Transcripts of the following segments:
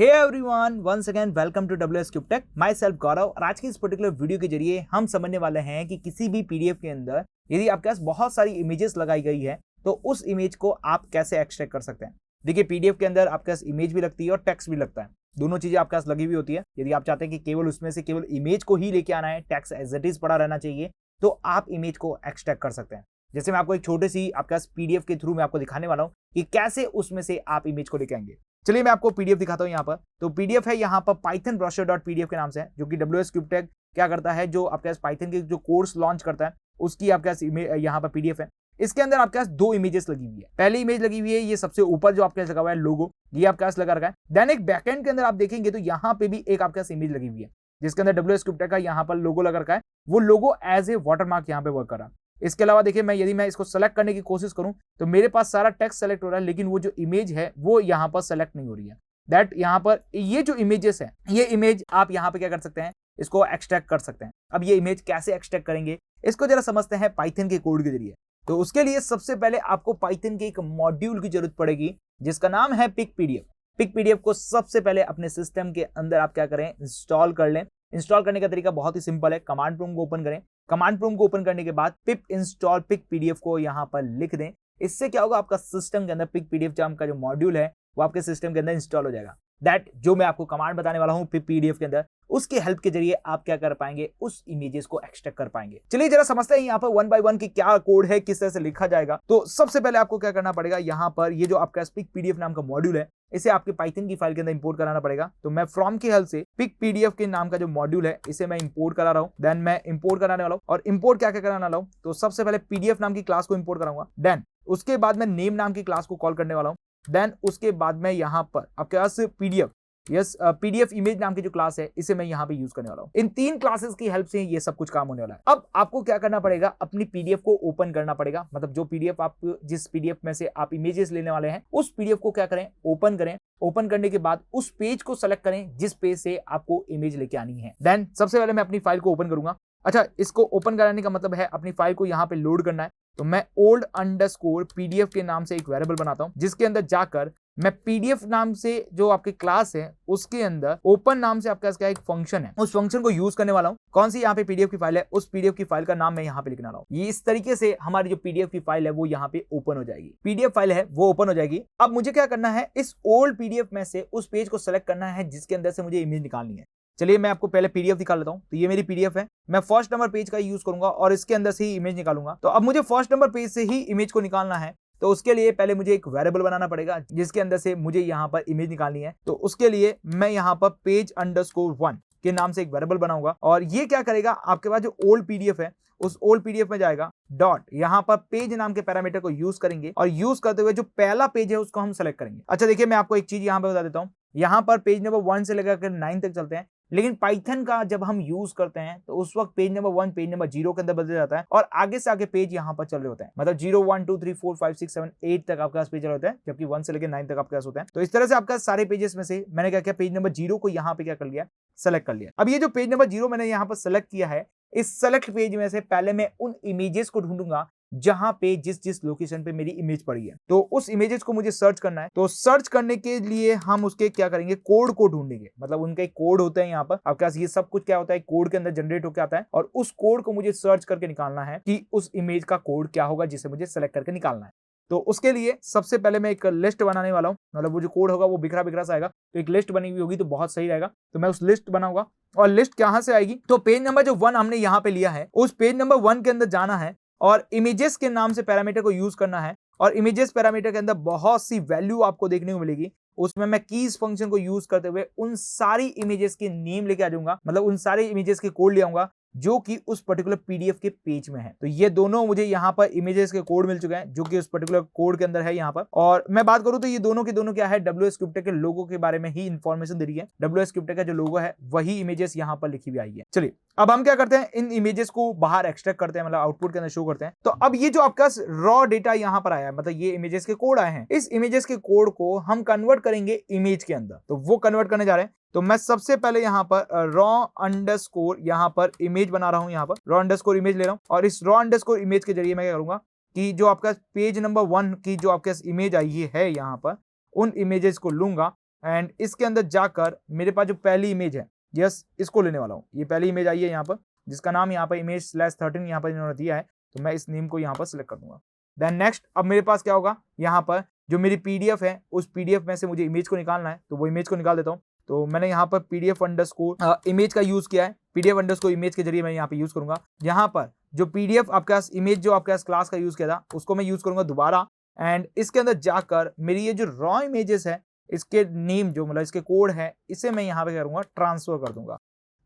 Hey everyone, once again welcome to WS Tek। Myself Gaurav. और आज की इस पर्टिकुलर वीडियो के जरिए हम समझने वाले हैं कि किसी भी पीडीएफ के अंदर यदि आपके पास बहुत सारी इमेजेस लगाई गई है तो उस इमेज को आप कैसे एक्सट्रैक्ट कर सकते हैं। देखिए, पीडीएफ के अंदर आपके पास इमेज भी लगती है और टेक्स्ट भी लगता है, दोनों चीजें आपके पास लगी हुई होती है। यदि आप चाहते हैं कि केवल उसमें से केवल इमेज को ही लेके आना है, टेक्स्ट एज इट इज पड़ा रहना चाहिए, तो आप इमेज को एक्सट्रैक्ट कर सकते हैं। जैसे मैं आपको एक छोटी सी आपके पास पीडीएफ के थ्रू मैं आपको दिखाने वाला हूं कि कैसे उसमें से आप इमेज को लेके आएंगे। चलिए मैं आपको पीडीएफ दिखाता हूं। यहाँ पर तो पीडीएफ है यहाँ पर python brochure.pdf के नाम से है, जो कि WS Tek क्या करता है, जो आपके पास पाइथन के जो कोर्स लॉन्च करता है उसकी आपके पास यहाँ पर पीडीएफ है। इसके अंदर आपके पास दो इमेजेस लगी हुई है। पहली इमेज लगी हुई है ये सबसे ऊपर जो आपके पास लगा हुआ है लोगो, ये आपके पास लगा रखा है। देन एक बैकएंड के अंदर आप देखेंगे तो यहाँ पे भी एक आपके पास इमेज लगी हुई है जिसके अंदर WS Tek का यहाँ पर लोगो लगा रखा है। वो लोगो एज ए वाटरमार्क यहाँ पे वर्क कर रहा है। इसके अलावा देखिए, यदि मैं इसको सेलेक्ट करने की कोशिश करूं तो मेरे पास सारा टेक्स्ट सेलेक्ट हो रहा है, लेकिन वो जो इमेज है वो यहाँ पर सेलेक्ट नहीं हो रही है। दैट यहाँ पर ये जो इमेजेस है, ये इमेज आप यहाँ पे क्या कर सकते हैं, इसको एक्सट्रैक्ट कर सकते हैं। अब ये इमेज कैसे एक्सट्रैक्ट करेंगे इसको जरा समझते हैं पाइथन के कोड के जरिए। तो उसके लिए सबसे पहले आपको पाइथन के एक मॉड्यूल की जरूरत पड़ेगी जिसका नाम है पिक पीडीएफ। पिक पीडीएफ को सबसे पहले अपने सिस्टम के अंदर आप क्या करें, इंस्टॉल कर लें। इंस्टॉल करने का तरीका बहुत ही सिंपल है, कमांड प्रॉम्प्ट को ओपन करें। कमांड प्रॉम्प्ट को ओपन करने के बाद पिप इंस्टॉल पिक पीडीएफ को यहाँ पर लिख दें। इससे क्या होगा, आपका सिस्टम के अंदर पिक पीडीएफ नाम का जो मॉड्यूल है वो आपके सिस्टम के अंदर इंस्टॉल हो जाएगा। दैट जो मैं आपको कमांड बताने वाला हूं पिक पीडीएफ के अंदर, उसके हेल्प के जरिए आप क्या कर पाएंगे, उस इमेजेस को एक्सट्रैक्ट कर पाएंगे। चलिए जरा समझते हैं यहाँ पर वन बाय वन की क्या कोड है, किस तरह से लिखा जाएगा। तो सबसे पहले आपको क्या करना पड़ेगा, यहाँ पर ये जो आपका पिक पीडीएफ नाम का मॉड्यूल है इसे आपके पाइथन की फाइल के अंदर इंपोर्ट कराना पड़ेगा। तो मैं फ्रॉम की हेल्प से पिक पीडीएफ के नाम का जो मॉड्यूल है इसे मैं इंपोर्ट करा रहा हूँ। देन मैं इंपोर्ट कराने वाला हूँ। और इंपोर्ट क्या क्या कराने वाला हूँ, तो सबसे पहले पीडीएफ नाम की क्लास को इंपोर्ट कराऊंगा। देन उसके बाद मैं नेम नाम की क्लास को कॉल करने वाला हूँ। देन उसके बाद मैं यहाँ पर आपके पास पीडीएफ इमेज नाम की जो क्लास है इसे मैं यहाँ पे यूज करने वाला हूँ। इन तीन क्लासेस की हेल्प से ये सब कुछ काम होने वाला है। अब आपको क्या करना पड़ेगा, अपनी पीडीएफ को ओपन करना पड़ेगा। मतलब जो पीडीएफ आप जिस पीडीएफ में से आप इमेजेस लेने वाले हैं उस पीडीएफ को क्या करें, ओपन करें। ओपन करने के बाद उस पेज को सेलेक्ट करें जिस पेज से आपको इमेज लेके आनी है। देन सबसे पहले मैं अपनी फाइल को ओपन करूंगा। अच्छा, इसको ओपन कराने का मतलब है अपनी फाइल को यहाँ पे लोड करना है। तो मैं old_pdf के नाम से एक वेरिएबल बनाता हूं जिसके अंदर जाकर मैं पीडीएफ नाम से जो आपकी क्लास है उसके अंदर ओपन नाम से आपके पास क्या एक फंक्शन है, उस फंक्शन को यूज करने वाला हूं। कौन सी यहाँ पे पीडीएफ की फाइल है, उस पीडीएफ की फाइल का नाम मैं यहाँ पे लिखने वाला हूं। ये इस तरीके से हमारी जो पीडीएफ की फाइल है वो यहाँ पे ओपन हो जाएगी। पीडीएफ फाइल है वो ओपन हो जाएगी। अब मुझे क्या करना है, इस ओल्ड पीडीएफ में से उस पेज को सेलेक्ट करना है जिसके अंदर से मुझे इमेज निकालनी है। चलिए मैं आपको पहले पीडीएफ दिखा लेता हूं। तो ये मेरी पीडीएफ है, मैं फर्स्ट नंबर पेज का यूज करूंगा और इसके अंदर से ही इमेज निकालूंगा। तो अब मुझे फर्स्ट नंबर पेज से ही इमेज को निकालना है, तो उसके लिए पहले मुझे एक वेरिएबल बनाना पड़ेगा जिसके अंदर से मुझे यहाँ पर इमेज निकालनी है। तो उसके लिए मैं यहाँ पर page_1 के नाम से एक वेरिएबल बनाऊंगा। और ये क्या करेगा, आपके पास जो ओल्ड पीडीएफ है उस ओल्ड पीडीएफ में जाएगा, डॉट यहाँ पर पेज नाम के पैरामीटर को यूज करेंगे और यूज करते हुए जो पहला पेज है उसको हम सेलेक्ट करेंगे। अच्छा देखिए, मैं आपको एक चीज यहाँ पे बता देता हूँ। यहाँ पर पेज नंबर 1 से लेकर 9 तक चलते हैं, लेकिन पाइथन का जब हम यूज करते हैं तो उस वक्त पेज नंबर 1 पेज नंबर 0 के अंदर बदल जाता है और आगे से आगे पेज यहाँ पर चल रहे होते हैं। मतलब 0 1 2 3 4 5 6 7 8 तक आपके पास पेज होते हैं, जबकि 1 से लेकर 9 तक आपके पास होते हैं। तो इस तरह से आपका सारे पेजेस में से मैंने क्या किया, पेज नंबर 0 को यहाँ पे क्या कर लिया, सेलेक्ट कर लिया। अब ये जो पेज नंबर 0 मैंने यहाँ पर सेलेक्ट किया है, इस सेलेक्ट पेज में से पहले मैं उन इमेजेस को ढूंढूंगा जहां पे जिस लोकेशन पे मेरी इमेज पड़ी है। तो उस इमेजेस को मुझे सर्च करना है। तो सर्च करने के लिए हम उसके क्या करेंगे, कोड को ढूंढेंगे। मतलब उनके कोड होते हैं यहाँ पर, आपके पास ये सब कुछ क्या होता है, कोड के अंदर जनरेट होकर आता है और उस कोड को मुझे सर्च करके निकालना है कि उस इमेज का कोड क्या होगा जिसे मुझे सेलेक्ट करके निकालना है। तो उसके लिए सबसे पहले मैं एक लिस्ट बनाने वाला हूँ। मतलब वो जो कोड होगा वो बिखरा बिखरा सा आएगा, तो एक लिस्ट बनी हुई होगी तो बहुत सही रहेगा। तो मैं उस लिस्ट बनाऊंगा और लिस्ट कहाँ से आएगी, तो पेज नंबर जो 1 हमने यहाँ पे लिया है उस पेज नंबर 1 के अंदर जाना है और इमेजेस के नाम से पैरामीटर को यूज करना है। और इमेजेस पैरामीटर के अंदर बहुत सी वैल्यू आपको देखने को मिलेगी। उसमें मैं कीज फंक्शन को यूज करते हुए उन सारी इमेजेस के नेम लेके आ जाऊंगा। मतलब उन सारे इमेजेस के कोड ले आऊंगा जो कि उस पर्टिकुलर पीडीएफ के पेज में है। तो ये दोनों मुझे यहाँ पर इमेजेस के कोड मिल चुके हैं जो कि उस पर्टिकुलर कोड के अंदर है यहाँ पर। और मैं बात करूँ तो ये दोनों के दोनों क्या है, WS Tek के लोगो के बारे में ही इंफॉर्मेशन दे रही है। WS Tek का जो लोगो है वही इमेजेस यहाँ पर लिखी हुई आई है। चलिए अब हम क्या करते हैं, इन इमेजेस को बाहर एक्सट्रैक्ट करते हैं, मतलब आउटपुट के अंदर शो करते हैं। तो अब ये जो आपका रॉ डेटा यहाँ पर आया है, मतलब ये इमेजेस के कोड आए हैं, इस इमेजेस के कोड को हम कन्वर्ट करेंगे इमेज के अंदर। तो वो कन्वर्ट करने जा रहे हैं। तो मैं सबसे पहले यहाँ पर raw_ यहाँ पर इमेज बना रहा हूँ। यहाँ पर raw_ इमेज ले रहा हूँ और इस raw_ इमेज के जरिए मैं क्या करूंगा कि जो आपका पेज नंबर 1 की जो आपके इमेज आई है यहाँ पर, उन इमेजेस को लूंगा एंड इसके अंदर जाकर मेरे पास जो पहली इमेज है, यस इसको लेने वाला हूँ। ये पहली इमेज आई है यहाँ पर, जिसका नाम यहाँ पर image/13 यहाँ पर इन्होंने दिया है, तो मैं इस नेम को यहाँ पर सिलेक्ट कर दूंगा। देन नेक्स्ट, अब मेरे पास क्या होगा, यहाँ पर जो मेरी पीडीएफ है उस पीडीएफ में से मुझे इमेज को निकालना है, तो वो इमेज को निकाल देता हूँ। तो मैंने यहाँ पर पीडीएफ अंडरस्कोर इमेज का यूज किया है, पीडीएफ अंडरस्कोर इमेज के जरिए मैं यहाँ पे यूज करूंगा। यहाँ पर जो पीडीएफ आपके पास इमेज जो आपके पास क्लास का यूज किया था उसको मैं यूज करूंगा दोबारा, एंड इसके अंदर जाकर मेरी ये जो रॉ इमेजेस है इसके नेम जो मतलब इसके कोड है इसे मैं यहाँ पे करूंगा ट्रांसफर कर दूंगा।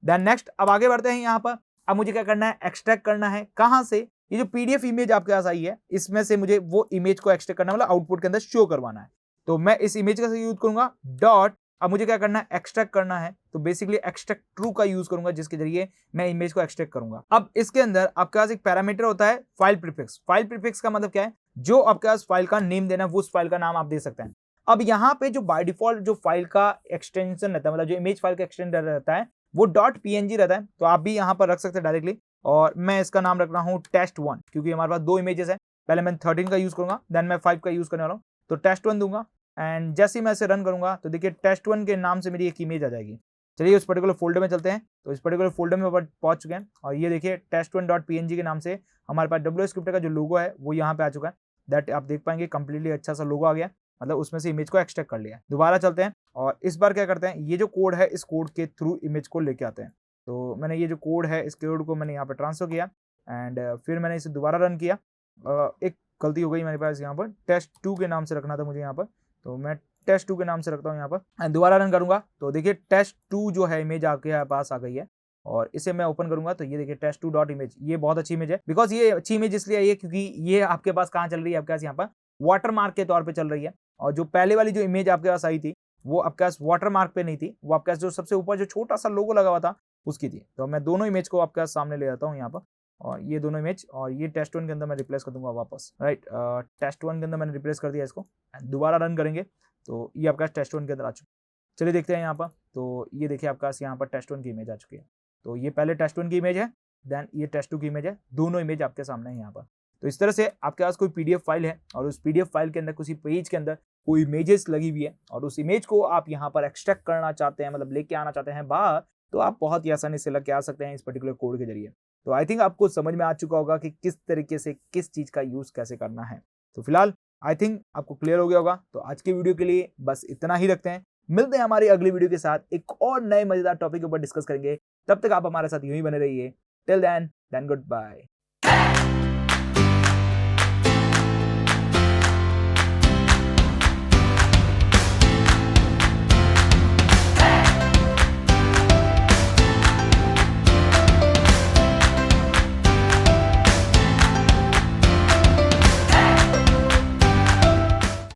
देन नेक्स्ट, अब आगे बढ़ते हैं। यहाँ पर अब मुझे क्या करना है, एक्सट्रैक्ट करना है। कहाँ से, ये जो पीडीएफ इमेज आपके पास आई है इसमें से मुझे वो इमेज को एक्सट्रैक्ट करना, मतलब आउटपुट के अंदर शो करवाना है। तो मैं इस इमेज का यूज करूंगा डॉट, अब मुझे क्या करना है, एक्सट्रैक्ट करना है, तो बेसिकली एक्सट्रैक्ट ट्रू का यूज करूंगा जिसके जरिए मैं इमेज को एक्सट्रैक्ट करूंगा। अब इसके अंदर आपके पास एक पैरामीटर होता है फाइल प्रीफिक्स। फाइल प्रीफिक्स का मतलब क्या है, जो आपके पास फाइल का नेम देना है वो उस फाइल का नाम आप दे सकते हैं। अब यहाँ पे जो बाय डिफॉल्ट जो फाइल का एक्सटेंशन रहता है, मतलब जो इमेज फाइल का एक्सटेंडर रहता है वो .png रहता है, तो आप भी यहाँ पर रख सकते हैं डायरेक्टली। और मैं इसका नाम रख रहा हूँ test1, क्योंकि हमारे पास दो इमेजेस है। पहले मैं 13 का यूज करूंगा, देन मैं 5 का यूज करने वाला हूँ, तो test1 दूंगा। एंड जैसे ही मैं इसे रन करूंगा तो देखिए test1 के नाम से मेरी एक इमेज आ जाएगी। चलिए उस पर्टिकुलर फोल्डर में चलते हैं। तो इस पर्टिकुलर फोल्डर में पहुंच चुके हैं और ये देखिए test1.png के नाम से हमारे पास WScript का जो लोगो है वो यहाँ पे आ चुका है। दैट आप देख पाएंगे कंप्लीटली अच्छा सा लोगो आ गया, मतलब उसमें से इमेज को एक्सट्रैक्ट कर लिया। दोबारा चलते हैं और इस बार क्या करते हैं, ये जो कोड है इस कोड के थ्रू इमेज को लेके आते हैं। तो मैंने ये जो कोड है इस कोड को मैंने यहाँ पर ट्रांसफर किया एंड फिर मैंने इसे दोबारा रन किया। एक गलती हो गई मेरे पास, यहाँ पर test2 के नाम से रखना था मुझे यहाँ पर, तो मैं test2 के नाम से रखता हूँ यहाँ पर एंड दोबारा रन करूंगा। तो देखिए test2 जो है इमेज आपके पास आ गई है और इसे मैं ओपन करूंगा तो ये देखिए test2.image, ये बहुत अच्छी इमेज है। बिकॉज ये अच्छी इमेज इसलिए आई है क्योंकि ये आपके पास कहाँ चल रही है, आपके पास यहाँ पर वाटरमार्क के तौर पे चल रही है। और जो पहले वाली जो इमेज आपके पास आई थी वो आपके पास वाटरमार्क पे नहीं थी, वो आपके पास जो सबसे ऊपर जो छोटा सा लोगो लगा हुआ था उसकी थी। तो मैं दोनों इमेज को आपके पास सामने ले जाता हूँ यहाँ पर, और ये दोनों इमेज और ये test1 के अंदर मैं रिप्लेस कर दूंगा वापस। राइट, test1 के अंदर मैंने रिप्लेस कर दिया इसको, दोबारा रन करेंगे तो ये आपका test1 के अंदर आ चुका है। चलिए देखते हैं यहाँ पर, तो ये देखिए आपके पास यहाँ पर test1 की इमेज आ चुकी है। तो ये पहले test1 की इमेज है, देन ये test2 की इमेज है, दोनों इमेज आपके सामने है यहाँ पर। तो इस तरह से आपके पास कोई पीडीएफ फाइल है और उस पीडीएफ फाइल के अंदर किसी पेज के अंदर कोई इमेजेस लगी हुई है और उस इमेज को आप यहाँ पर एक्सट्रैक्ट करना चाहते हैं, मतलब लेके आना चाहते हैं बाहर, तो आप बहुत ही आसानी से लेके आ सकते हैं इस पर्टिकुलर कोड के जरिए। तो आई थिंक आपको समझ में आ चुका होगा कि किस तरीके से किस चीज का यूज कैसे करना है। तो फिलहाल आई थिंक आपको क्लियर हो गया होगा। तो आज की वीडियो के लिए बस इतना ही रखते हैं, मिलते हैं हमारी अगली वीडियो के साथ एक और नए मजेदार टॉपिक के ऊपर डिस्कस करेंगे। तब तक आप हमारे साथ यूं ही बने रहिए। Till then good bye.